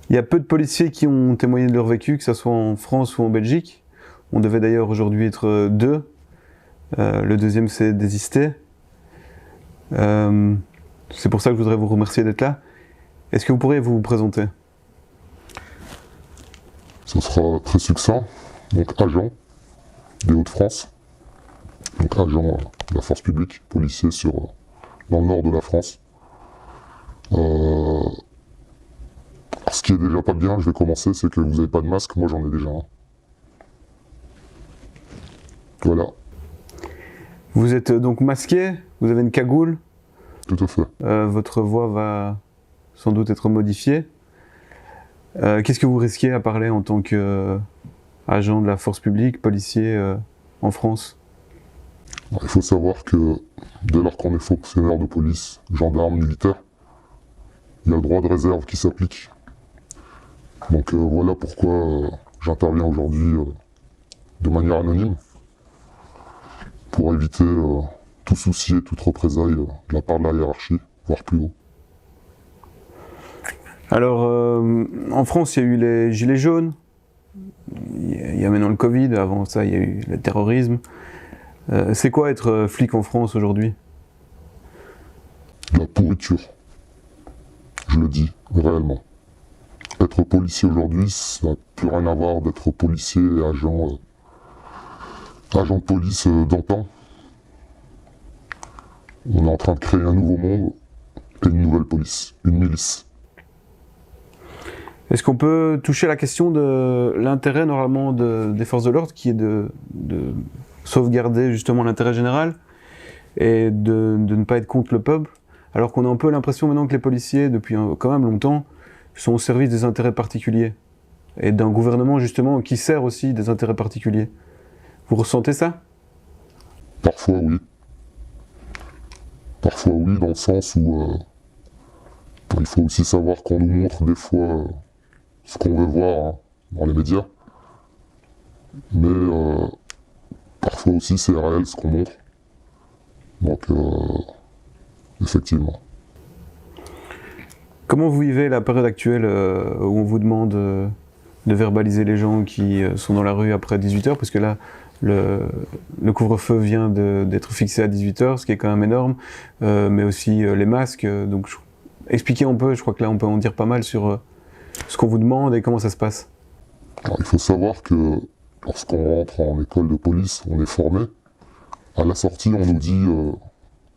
Il y a peu de policiers qui ont témoigné de leur vécu, que ce soit en France ou en Belgique. On devait d'ailleurs aujourd'hui être deux. Le deuxième s'est désisté. C'est pour ça que je voudrais vous remercier d'être là. Est-ce que vous pourriez vous présenter? Ce sera très succinct. Donc agent des Hauts-de-France, donc agent de la force publique, policier dans le nord de la France. Ce qui est déjà pas bien, je vais commencer, c'est que vous n'avez pas de masque, moi j'en ai déjà un. Voilà. Vous êtes donc masqué, vous avez une cagoule. Tout à fait. Votre voix va sans doute être modifiée. Qu'est-ce que vous risquez à parler en tant qu'agent de la force publique, policier en France? Il faut savoir que dès lors qu'on est fonctionnaire de police, gendarme, militaire, il y a le droit de réserve qui s'applique. Donc voilà pourquoi j'interviens aujourd'hui de manière anonyme, pour éviter tout souci et toute représaille de la part de la hiérarchie, voire plus haut. Alors, en France, il y a eu les gilets jaunes, il y a maintenant le Covid, avant ça, il y a eu le terrorisme. C'est quoi être flic en France aujourd'hui? La pourriture. Je le dis, réellement. Être policier aujourd'hui, ça n'a plus rien à voir d'être policier et agent de police d'antan. On est en train de créer un nouveau monde et une nouvelle police, une milice. Est-ce qu'on peut toucher la question de l'intérêt normalement des forces de l'ordre, qui est de sauvegarder justement l'intérêt général et de ne pas être contre le peuple, alors qu'on a un peu l'impression maintenant que les policiers, depuis quand même longtemps, sont au service des intérêts particuliers et d'un gouvernement justement qui sert aussi des intérêts particuliers. Vous ressentez ça? Parfois oui. Parfois oui, dans le sens où il faut aussi savoir qu'on nous montre des fois ce qu'on veut voir dans les médias. Mais parfois aussi c'est réel ce qu'on montre. Donc effectivement. Comment vous vivez la période actuelle où on vous demande de verbaliser les gens qui sont dans la rue après 18h, parce que là, le couvre-feu vient d'être fixé à 18h, ce qui est quand même énorme, mais aussi les masques. Donc, expliquez un peu, je crois que là on peut en dire pas mal sur ce qu'on vous demande et comment ça se passe. Alors, il faut savoir que lorsqu'on rentre en école de police, on est formé. À la sortie, on nous dit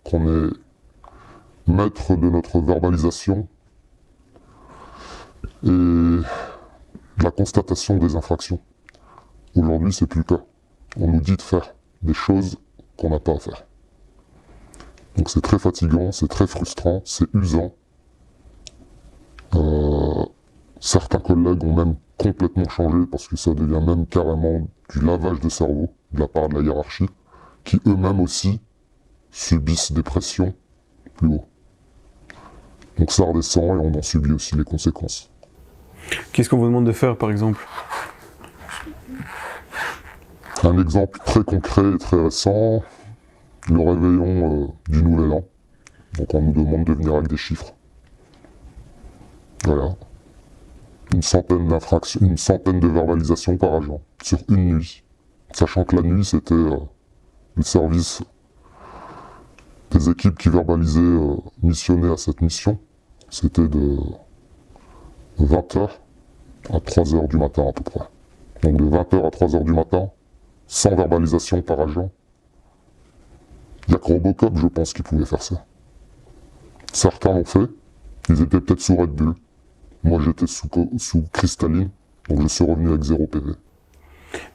qu'on est maître de notre verbalisation et la constatation des infractions. Aujourd'hui, c'est plus le cas. On nous dit de faire des choses qu'on n'a pas à faire. Donc c'est très fatigant, c'est très frustrant, c'est usant. Certains collègues ont même complètement changé parce que ça devient même carrément du lavage de cerveau de la part de la hiérarchie, qui eux-mêmes aussi subissent des pressions plus haut. Donc ça redescend et on en subit aussi les conséquences. Qu'est-ce qu'on vous demande de faire par exemple? Un exemple très concret et très récent, le réveillon du Nouvel An. Donc on nous demande de venir avec des chiffres. Voilà. Une centaine de verbalisations par agent, sur une nuit. Sachant que la nuit, c'était le service des équipes qui verbalisaient, missionnées à cette mission. C'était de 20h à 3h du matin à peu près. Donc de 20h à 3h du matin, 100 verbalisations par agent. Il n'y a que Robocop, je pense, qui pouvait faire ça. Certains l'ont fait, ils étaient peut-être sous Red Bull. Moi j'étais sous cristalline, donc je suis revenu avec 0 PV.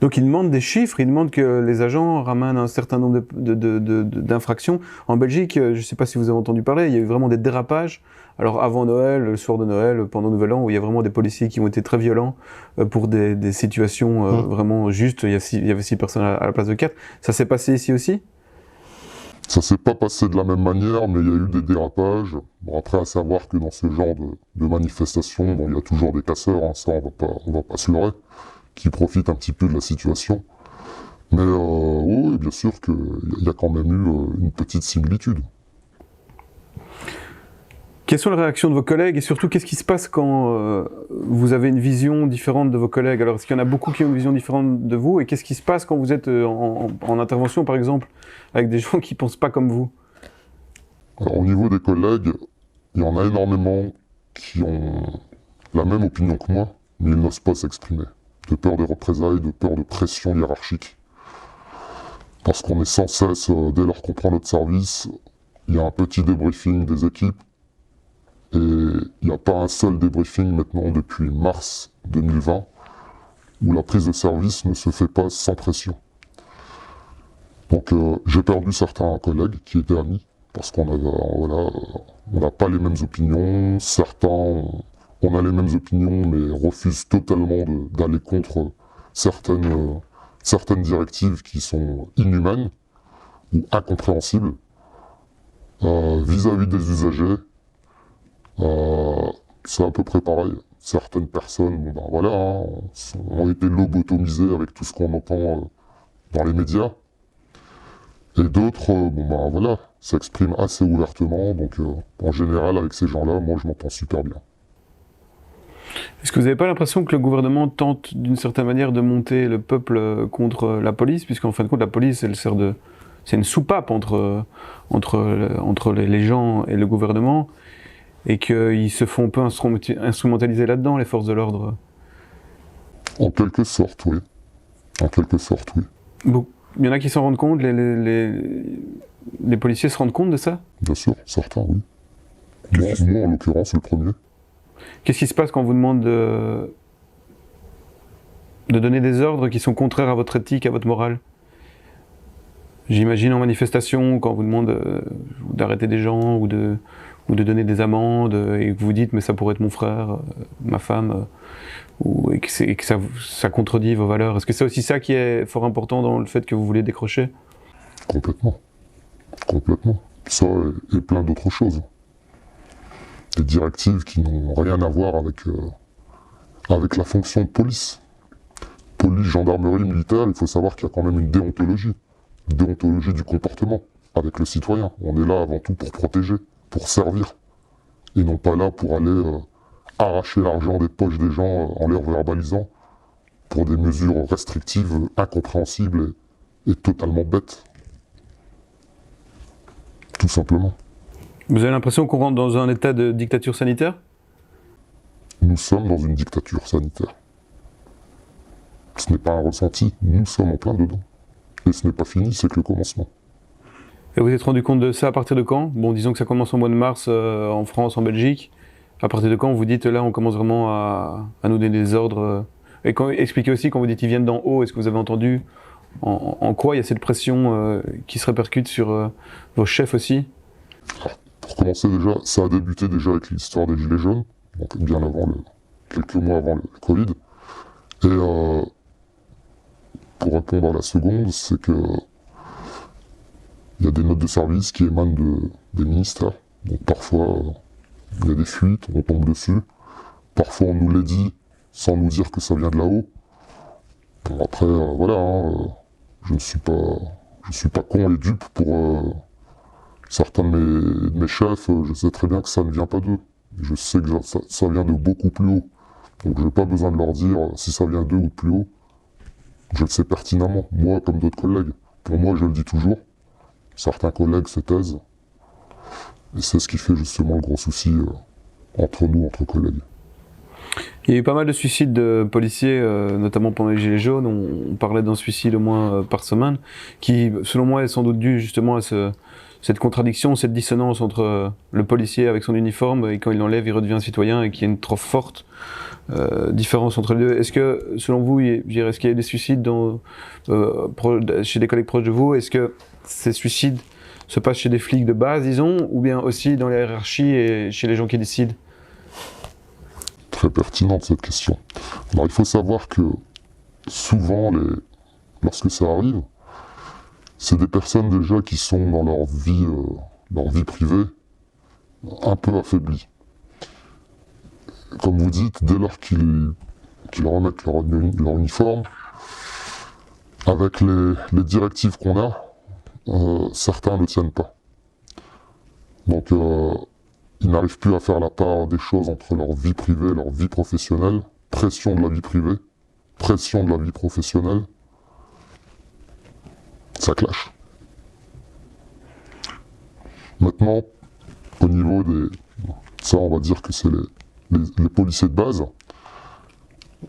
Donc ils demandent des chiffres, ils demandent que les agents ramènent un certain nombre d'infractions. En Belgique, je ne sais pas si vous avez entendu parler, il y a eu vraiment des dérapages. Alors avant Noël, le soir de Noël, pendant Nouvel An, où il y a vraiment des policiers qui ont été très violents pour des situations vraiment justes. Il y avait 6 personnes à la place de 4. Ça s'est passé ici aussi? Ça s'est pas passé de la même manière, mais il y a eu des dérapages. Bon, après, à savoir que dans ce genre de manifestations, bon, il y a toujours des casseurs, hein, ça on va pas se leurrer, qui profitent un petit peu de la situation. Mais oui, bien sûr qu'il y a quand même eu une petite similitude. Quelles sont les réactions de vos collègues et surtout qu'est-ce qui se passe quand vous avez une vision différente de vos collègues? Alors est-ce qu'il y en a beaucoup qui ont une vision différente de vous et qu'est-ce qui se passe quand vous êtes en intervention par exemple avec des gens qui ne pensent pas comme vous? Alors, au niveau des collègues, il y en a énormément qui ont la même opinion que moi, mais ils n'osent pas s'exprimer, de peur des représailles, de peur de pression hiérarchique. Parce qu'on est sans cesse, dès lors qu'on prend notre service, il y a un petit débriefing des équipes, et il n'y a pas un seul débriefing maintenant depuis mars 2020, où la prise de service ne se fait pas sans pression. Donc j'ai perdu certains collègues qui étaient amis, parce qu'on n'a pas les mêmes opinions, certains on a les mêmes opinions mais refusent totalement d'aller contre certaines directives qui sont inhumaines ou incompréhensibles vis-à-vis des usagers. C'est à peu près pareil. Certaines personnes ont été lobotomisées avec tout ce qu'on entend dans les médias. Et d'autres, s'expriment assez ouvertement. Donc, en général, avec ces gens-là, moi, je m'entends super bien. Est-ce que vous n'avez pas l'impression que le gouvernement tente d'une certaine manière de monter le peuple contre la police, puisqu'en fin de compte, la police, elle sert de... C'est une soupape entre les gens et le gouvernement, et qu'ils se font un peu instrumentaliser là-dedans, les forces de l'ordre? En quelque sorte, oui. En quelque sorte, oui. Bon. Il y en a qui s'en rendent compte, les policiers se rendent compte de ça? Bien sûr, certains, oui. Moi, en l'occurrence, le premier. Qu'est-ce qui se passe quand on vous demande de donner des ordres qui sont contraires à votre éthique, à votre morale? J'imagine en manifestation, quand on vous demande d'arrêter des gens ou de donner des amendes, et que vous dites « mais ça pourrait être mon frère, ma femme », et que ça contredit vos valeurs. Est-ce que c'est aussi ça qui est fort important dans le fait que vous voulez décrocher? Complètement. Complètement. Ça et plein d'autres choses. Des directives qui n'ont rien à voir avec la fonction de police. Police, gendarmerie, militaire, il faut savoir qu'il y a quand même une déontologie du comportement avec le citoyen. On est là avant tout pour protéger, pour servir, et non pas là pour aller arracher l'argent des poches des gens en leur verbalisant pour des mesures restrictives, incompréhensibles et totalement bêtes. Tout simplement. Vous avez l'impression qu'on rentre dans un état de dictature sanitaire? Nous sommes dans une dictature sanitaire. Ce n'est pas un ressenti, nous sommes en plein dedans. Et ce n'est pas fini, c'est que le commencement. Et vous êtes rendu compte de ça à partir de quand? Bon, disons que ça commence au mois de mars en France, en Belgique. À partir de quand vous dites là, on commence vraiment à nous donner des ordres? Et expliquez aussi, quand vous dites ils viennent d'en haut, est-ce que vous avez entendu en quoi il y a cette pression qui se répercute sur vos chefs aussi? Pour commencer déjà, ça a débuté déjà avec l'histoire des Gilets jaunes, donc bien avant quelques mois avant le Covid. Et pour répondre à la seconde, c'est que il y a des notes de service qui émanent des ministères. Donc parfois, il y a des fuites, on tombe dessus. Parfois, on nous les dit sans nous dire que ça vient de là-haut. Bon, après, je ne suis pas con et dupe pour certains de mes chefs. Je sais très bien que ça ne vient pas d'eux. Je sais que ça vient de beaucoup plus haut. Donc je n'ai pas besoin de leur dire si ça vient d'eux ou de plus haut. Je le sais pertinemment, moi comme d'autres collègues. Pour moi, je le dis toujours. Certains collègues se taisent. Et c'est ce qui fait justement le gros souci entre nous, entre collègues. Il y a eu pas mal de suicides de policiers, notamment pendant les Gilets jaunes. On parlait d'un suicide au moins par semaine, qui, selon moi, est sans doute dû justement à cette contradiction, cette dissonance entre le policier avec son uniforme et quand il l'enlève, il redevient citoyen et qu'il y a une trop forte différence entre les deux. Est-ce que, selon vous, est-ce qu'il y a eu des suicides chez des collègues proches de vous? Est-ce que ces suicides se passent chez des flics de base, disons, ou bien aussi dans la hiérarchie et chez les gens qui décident? Très pertinente cette question. Alors il faut savoir que souvent, lorsque ça arrive, c'est des personnes déjà qui sont dans leur vie privée un peu affaiblies. Comme vous dites, dès lors qu'ils remettent leur uniforme, avec les directives qu'on a, certains ne tiennent pas. Donc Ils n'arrivent plus à faire la part des choses entre leur vie privée et leur vie professionnelle. Pression de la vie privée, pression de la vie professionnelle. Ça clash. Maintenant, au niveau des... Ça, on va dire que c'est les policiers de base.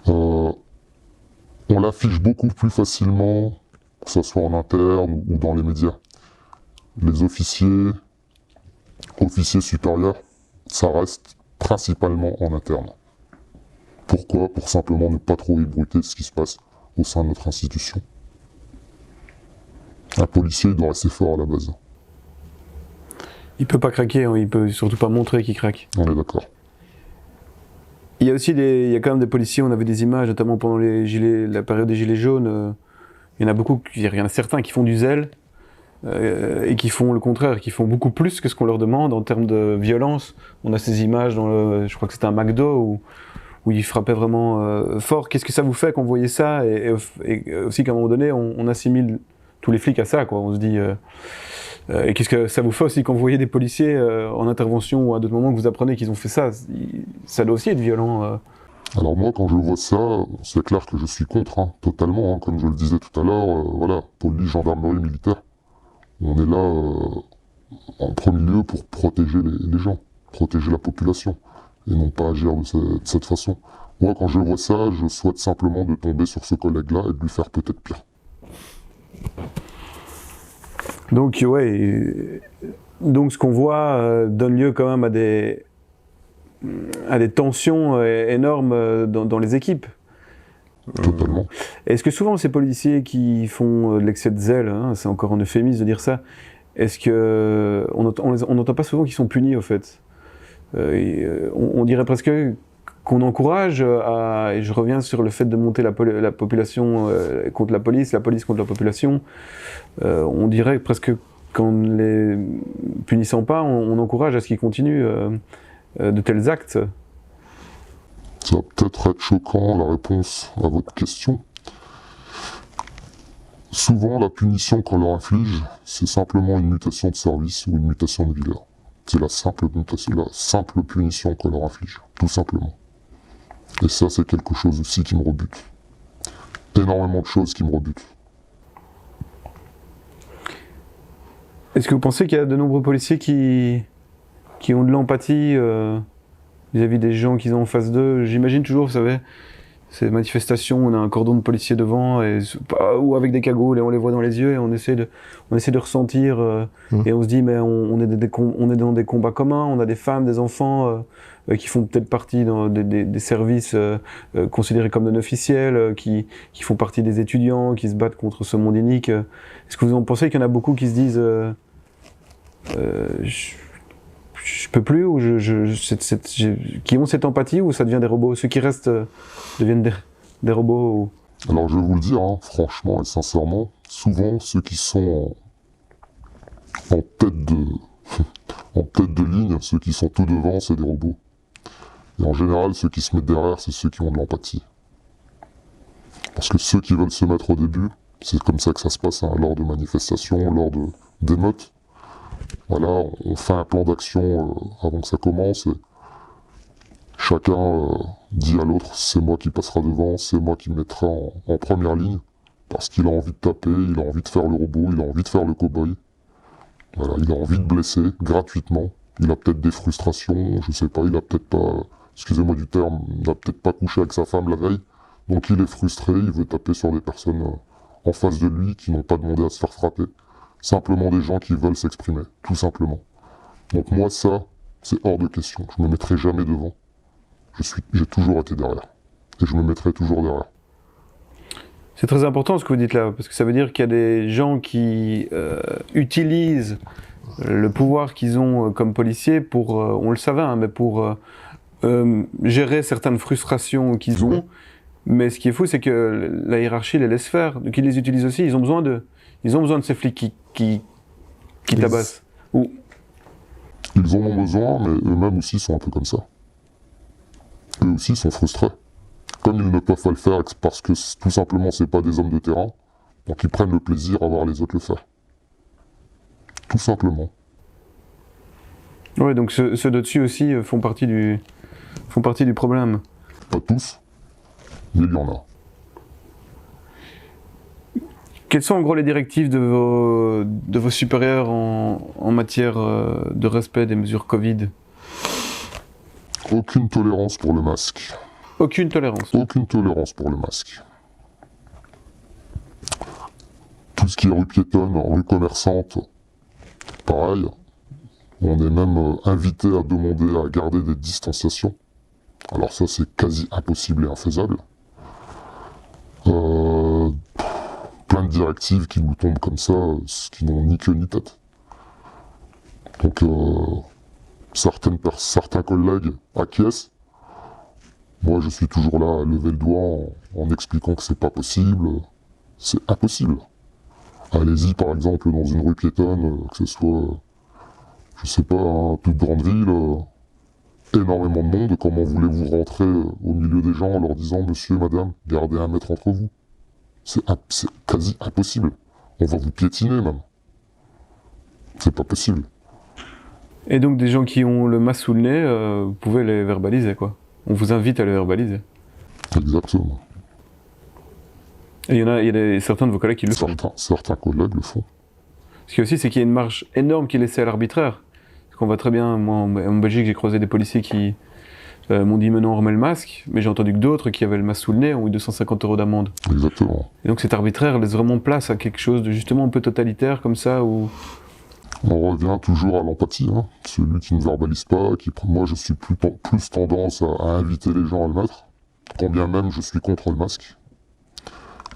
On l'affiche beaucoup plus facilement, que ce soit en interne ou dans les médias. Les officiers supérieurs, ça reste principalement en interne. Pourquoi? Pour simplement ne pas trop ébruiter ce qui se passe au sein de notre institution. Un policier doit rester fort à la base. Il peut pas craquer, hein, il peut surtout pas montrer qu'il craque. On est d'accord. Il y a aussi il y a quand même des policiers, on avait des images, notamment pendant la période des gilets jaunes, il y en a beaucoup, il y en a certains qui font du zèle, et qui font le contraire, qui font beaucoup plus que ce qu'on leur demande en termes de violence. On a ces images je crois que c'était un McDo où ils frappaient vraiment fort. Qu'est-ce que ça vous fait quand vous voyez ça et aussi qu'à un moment donné, on assimile tous les flics à ça, quoi. On se dit... et qu'est-ce que ça vous fait aussi quand vous voyez des policiers en intervention ou à d'autres moments que vous apprenez qu'ils ont fait ça? Ça doit aussi être violent. Alors moi, quand je vois ça, c'est clair que je suis contre, hein, totalement. Hein, comme je le disais tout à l'heure, voilà, police, gendarmerie, militaire. On est là en premier lieu pour protéger les gens, protéger la population, et non pas agir de cette façon. Moi, quand je vois ça, je souhaite simplement de tomber sur ce collègue-là et de lui faire peut-être pire. Donc, ouais, donc ce qu'on voit donne lieu quand même à des tensions énormes dans les équipes. Totalement. Est-ce que souvent ces policiers qui font de l'excès de zèle, hein, c'est encore un euphémisme de dire ça, est-ce que on n'entend pas souvent qu'ils sont punis au fait? On dirait presque qu'on encourage et je reviens sur le fait de monter la population contre la police contre la population. On dirait presque qu'en ne les punissant pas, on encourage à ce qu'ils continuent de tels actes. Ça va peut-être être choquant, la réponse à votre question. Souvent, la punition qu'on leur inflige, c'est simplement une mutation de service ou une mutation de vigueur. C'est la simple punition qu'on leur inflige, tout simplement. Et ça, c'est quelque chose aussi qui me rebute. Énormément de choses qui me rebutent. Est-ce que vous pensez qu'il y a de nombreux policiers qui ont de l'empathie vis-à-vis des gens qu'ils ont en face d'eux? J'imagine toujours, vous savez, ces manifestations, on a un cordon de policiers devant, ou avec des cagoules, et on les voit dans les yeux, et on essaie de ressentir, et on se dit, mais on est dans des combats communs, on a des femmes, des enfants qui font peut-être partie des services considérés comme non officiels, qui font partie des étudiants, qui se battent contre ce monde inique. Est-ce que vous en pensez qu'il y en a beaucoup qui se disent je peux plus, ou qui ont cette empathie, ou ça devient des robots? Ceux qui restent deviennent des robots ou... Alors je vais vous le dire, hein, franchement et sincèrement, souvent ceux qui sont en tête de ligne, ceux qui sont tout devant, c'est des robots. Et en général, ceux qui se mettent derrière, c'est ceux qui ont de l'empathie. Parce que ceux qui veulent se mettre au début, c'est comme ça que ça se passe, hein, lors de manifestations, lors d'émeutes. Voilà, on fait un plan d'action avant que ça commence, et chacun dit à l'autre, c'est moi qui passera devant, c'est moi qui me mettrai en première ligne, parce qu'il a envie de taper, il a envie de faire le robot, il a envie de faire le cow-boy. Voilà, il a envie de blesser gratuitement, il a peut-être des frustrations, je sais pas, il a peut-être pas, excusez-moi du terme, il a peut-être pas couché avec sa femme la veille, donc il est frustré, il veut taper sur des personnes en face de lui qui n'ont pas demandé à se faire frapper. Simplement des gens qui veulent s'exprimer, tout simplement. Donc moi, ça, c'est hors de question. Je me mettrai jamais devant. J'ai toujours été derrière. Et je me mettrai toujours derrière. C'est très important ce que vous dites là, parce que ça veut dire qu'il y a des gens qui utilisent le pouvoir qu'ils ont comme policiers pour, on le savait, hein, mais pour gérer certaines frustrations qu'ils ont. Mais ce qui est fou, c'est que la hiérarchie les laisse faire. Donc ils les utilisent aussi, ils ont besoin de ces flics qui tabassent. Ils en ont besoin, mais eux-mêmes aussi sont un peu comme ça. Eux aussi sont frustrés. Comme ils ne peuvent pas le faire parce que tout simplement c'est pas des hommes de terrain, donc ils prennent le plaisir à voir les autres le faire. Tout simplement. Ouais, donc ceux de dessus aussi font partie du problème. Pas tous, mais il y en a. Quelles sont en gros les directives de vos supérieurs en matière de respect des mesures Covid? Aucune tolérance pour le masque. Aucune tolérance. Aucune tolérance pour le masque. Tout ce qui est rue piétonne, rue commerçante, pareil. On est même invité à demander à garder des distanciations. Alors ça, c'est quasi impossible et infaisable. Plein de directives qui nous tombent comme ça, qui n'ont ni queue ni tête. Donc, certains collègues acquiescent. Moi, je suis toujours là à lever le doigt en expliquant que c'est pas possible. C'est impossible. Allez-y, par exemple, dans une rue piétonne, que ce soit, je sais pas, toute grande ville, énormément de monde, comment voulez-vous rentrer au milieu des gens en leur disant « Monsieur, madame, gardez 1 mètre entre vous ». C'est quasi impossible. On va vous piétiner, même. C'est pas possible. Et donc des gens qui ont le masque sous le nez, vous pouvez les verbaliser, quoi. On vous invite à les verbaliser. Exactement. Et il y a certains de vos collègues qui le font. Certains collègues le font. Ce qui est aussi, c'est qu'il y a une marge énorme qui est laissée à l'arbitraire. Parce qu'on voit très bien, moi en Belgique, j'ai croisé des policiers qui m'ont dit maintenant on remet le masque, mais j'ai entendu que d'autres qui avaient le masque sous le nez ont eu 250 € d'amende. Exactement. Et donc cet arbitraire laisse vraiment place à quelque chose de justement un peu totalitaire comme ça, où... On revient toujours à l'empathie, hein. Celui qui ne verbalise pas, moi je suis plus tendance à inviter les gens à le mettre, quand bien même je suis contre le masque.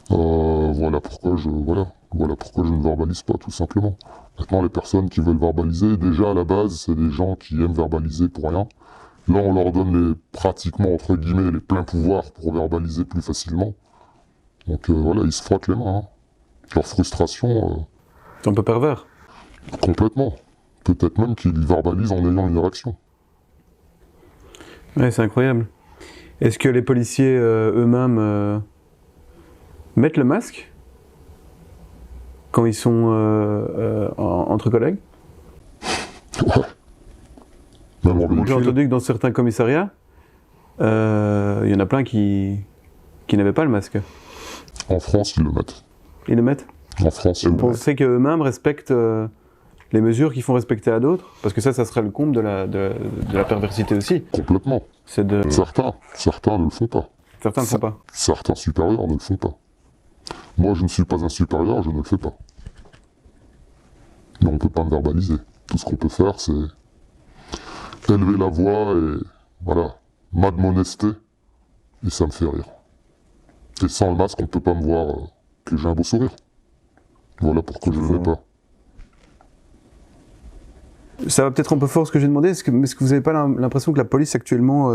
Voilà pourquoi je ne verbalise pas, tout simplement. Maintenant, les personnes qui veulent verbaliser, déjà à la base, c'est des gens qui aiment verbaliser pour rien. Là, on leur donne pratiquement, entre guillemets, les pleins pouvoirs pour verbaliser plus facilement. Donc voilà, ils se frottent les mains. Hein. Leur frustration... c'est un peu pervers. Complètement. Peut-être même qu'ils verbalisent en ayant une érection. Ouais, c'est incroyable. Est-ce que les policiers eux-mêmes mettent le masque quand ils sont entre collègues? Ouais. Même en J'ai véhicule. entendu que dans certains commissariats, il y en a plein qui n'avaient pas le masque. En France, ils le mettent. Ils le mettent? En France, ils Vous le mettent. pensez qu'eux-mêmes respectent les mesures qu'ils font respecter à d'autres? Parce que ça serait le comble de la perversité aussi. Complètement. C'est de... Certains ne le font pas. Certains ne le font pas. Certains supérieurs ne le font pas. Moi, je ne suis pas un supérieur, je ne le fais pas. Mais on ne peut pas me verbaliser. Tout ce qu'on peut faire, c'est élever la voix et, voilà, m'admonester, et ça me fait rire. Et sans le masque, on ne peut pas me voir que j'ai un beau sourire. Voilà pourquoi je ne l'ai pas. Ça va peut-être un peu fort ce que j'ai demandé, est-ce que vous n'avez pas l'impression que la police actuellement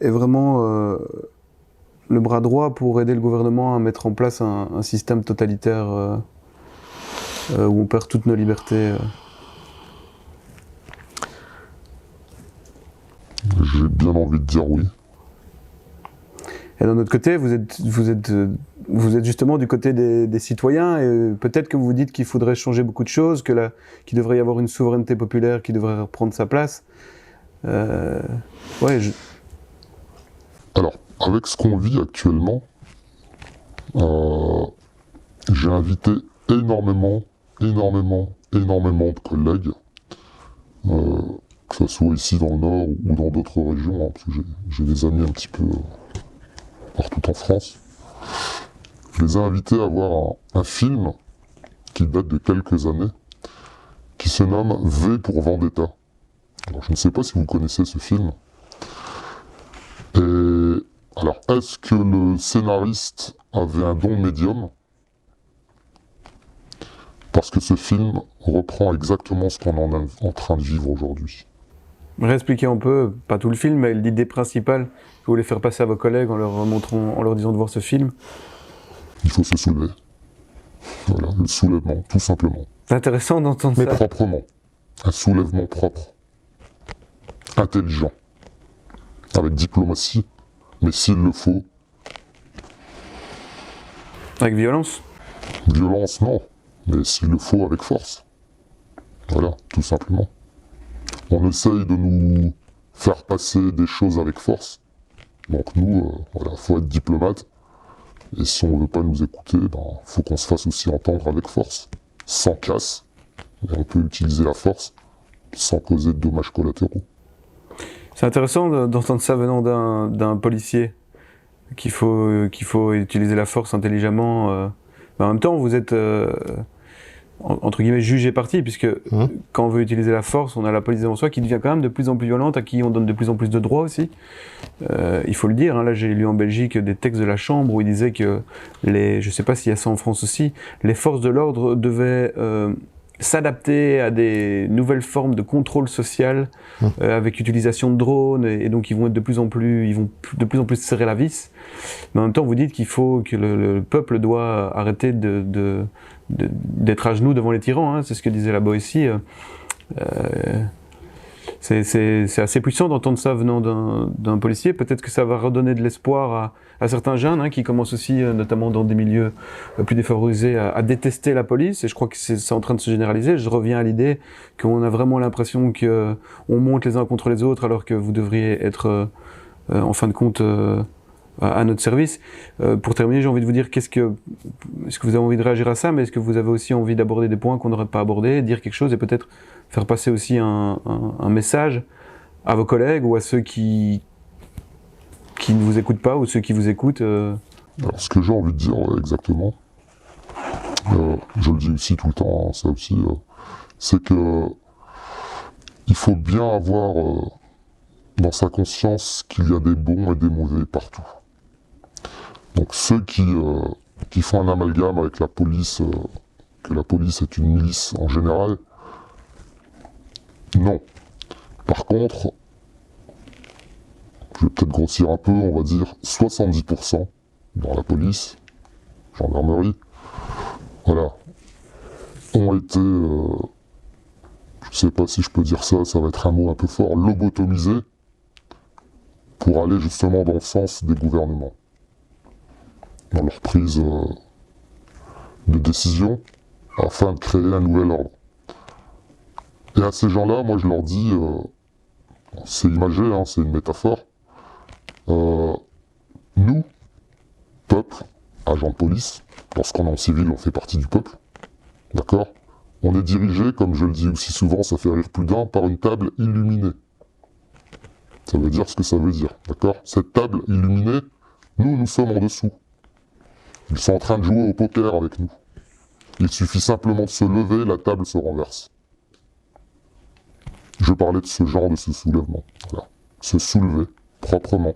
est vraiment le bras droit pour aider le gouvernement à mettre en place un système totalitaire où on perd toutes nos libertés J'ai bien envie de dire oui. Et d'un autre côté, vous êtes justement du côté des citoyens, et peut-être que vous vous dites qu'il faudrait changer beaucoup de choses, qu'il devrait y avoir une souveraineté populaire qui devrait reprendre sa place. Ouais, Alors, avec ce qu'on vit actuellement, j'ai invité énormément de collègues, que ce soit ici dans le Nord ou dans d'autres régions, hein, parce que j'ai des amis un petit peu partout en France. Je les ai invités à voir un film qui date de quelques années, qui se nomme V pour Vendetta. Alors, je ne sais pas si vous connaissez ce film. Et alors, est-ce que le scénariste avait un don médium? Parce que ce film reprend exactement ce qu'on est en train de vivre aujourd'hui. réexpliquez un peu, pas tout le film, mais l'idée principale que vous voulez faire passer à vos collègues en leur disant de voir ce film. Il faut se soulever. Voilà, le soulèvement, tout simplement. C'est intéressant d'entendre Mais ça. proprement. Un soulèvement propre. Intelligent. Avec diplomatie. Mais s'il le faut, Avec violence. violence, non. Mais s'il le faut, avec force. Voilà, tout simplement. On essaye de nous faire passer des choses avec force. Donc nous, voilà, faut être diplomate. Et si on ne veut pas nous écouter, faut qu'on se fasse aussi entendre avec force. Sans casse, on peut utiliser la force sans causer de dommages collatéraux. C'est intéressant d'entendre ça venant d'un policier, qu'il faut utiliser la force intelligemment. Mais en même temps, vous êtes entre guillemets jugé parti, puisque quand on veut utiliser la force, on a la police devant soi qui devient quand même de plus en plus violente, à qui on donne de plus en plus de droits aussi. Il faut le dire, hein, là j'ai lu en Belgique des textes de la Chambre où il disait que je ne sais pas s'il y a ça en France aussi, les forces de l'ordre devaient s'adapter à des nouvelles formes de contrôle social avec utilisation de drones, et donc ils vont de plus en plus serrer la vis. Mais en même temps, vous dites qu'il faut que le peuple doit arrêter d'être à genoux devant les tyrans, hein, c'est ce que disait la Boétie. C'est assez puissant d'entendre ça venant d'un policier. Peut-être que ça va redonner de l'espoir à certains jeunes qui commencent aussi, notamment dans des milieux plus défavorisés, à détester la police. Et je crois que c'est en train de se généraliser. Je reviens à l'idée qu'on a vraiment l'impression qu'on monte les uns contre les autres alors que vous devriez être, en fin de compte, à notre service. Pour terminer, j'ai envie de vous dire, est-ce que vous avez envie de réagir à ça, mais est-ce que vous avez aussi envie d'aborder des points qu'on n'aurait pas abordés, dire quelque chose et peut-être faire passer aussi un message à vos collègues ou à ceux qui ne vous écoutent pas ou ceux qui vous écoutent Alors ce que j'ai envie de dire exactement, je le dis aussi tout le temps, hein, ça aussi, c'est que il faut bien avoir dans sa conscience qu'il y a des bons et des mauvais partout. Donc ceux qui font un amalgame avec la police, que la police est une milice en général, non. Par contre, je vais peut-être grossir un peu, on va dire 70% dans la police, gendarmerie, voilà, ont été, je sais pas si je peux dire ça, ça va être un mot un peu fort, lobotomisés pour aller justement dans le sens des gouvernements, dans leur prise de décision afin de créer un nouvel ordre. Et à ces gens-là, moi je leur dis, c'est imagé, hein, c'est une métaphore, nous, peuple, agents de police, lorsqu'on est en civil, on fait partie du peuple, d'accord? On est dirigé, comme je le dis aussi souvent, ça fait rire plus d'un, par une table illuminée. Ça veut dire ce que ça veut dire, d'accord? Cette table illuminée, nous sommes en dessous. Ils sont en train de jouer au poker avec nous. Il suffit simplement de se lever, la table se renverse. Je parlais de ce genre de ce soulèvement. Voilà. Se soulever proprement,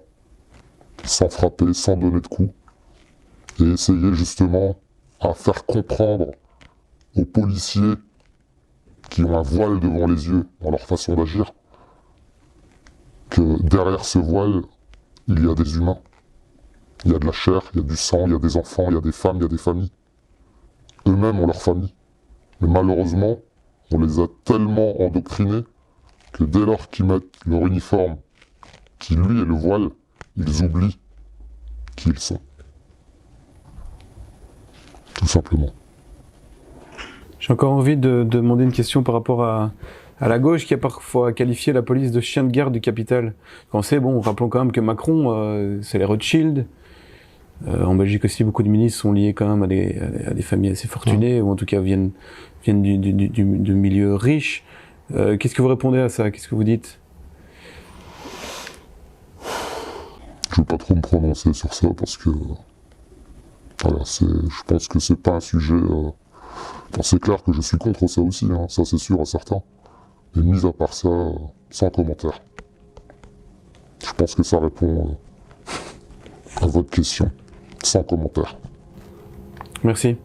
sans frapper, sans donner de coups, et essayer justement à faire comprendre aux policiers qui ont un voile devant les yeux dans leur façon d'agir que derrière ce voile, il y a des humains. Il y a de la chair, il y a du sang, il y a des enfants, il y a des femmes, il y a des familles. Eux-mêmes ont leur famille. Mais malheureusement, on les a tellement endoctrinés que dès lors qu'ils mettent leur uniforme, qui lui est le voile, ils oublient qui ils sont. Tout simplement. J'ai encore envie de demander une question par rapport à la gauche qui a parfois qualifié la police de chien de garde du capital. Quand c'est bon, rappelons quand même que Macron, c'est les Rothschild. En Belgique aussi, beaucoup de ministres sont liés quand même à des familles assez fortunées, ou en tout cas viennent du milieu riche. Qu'est-ce que vous répondez à ça? Qu'est-ce que vous dites? Je ne veux pas trop me prononcer sur ça parce que voilà, je pense que c'est pas un sujet. C'est clair que je suis contre ça aussi, hein, ça c'est sûr à certains. Mais mis à part ça, sans commentaire. Je pense que ça répond à votre question. Sans commentaire. Merci.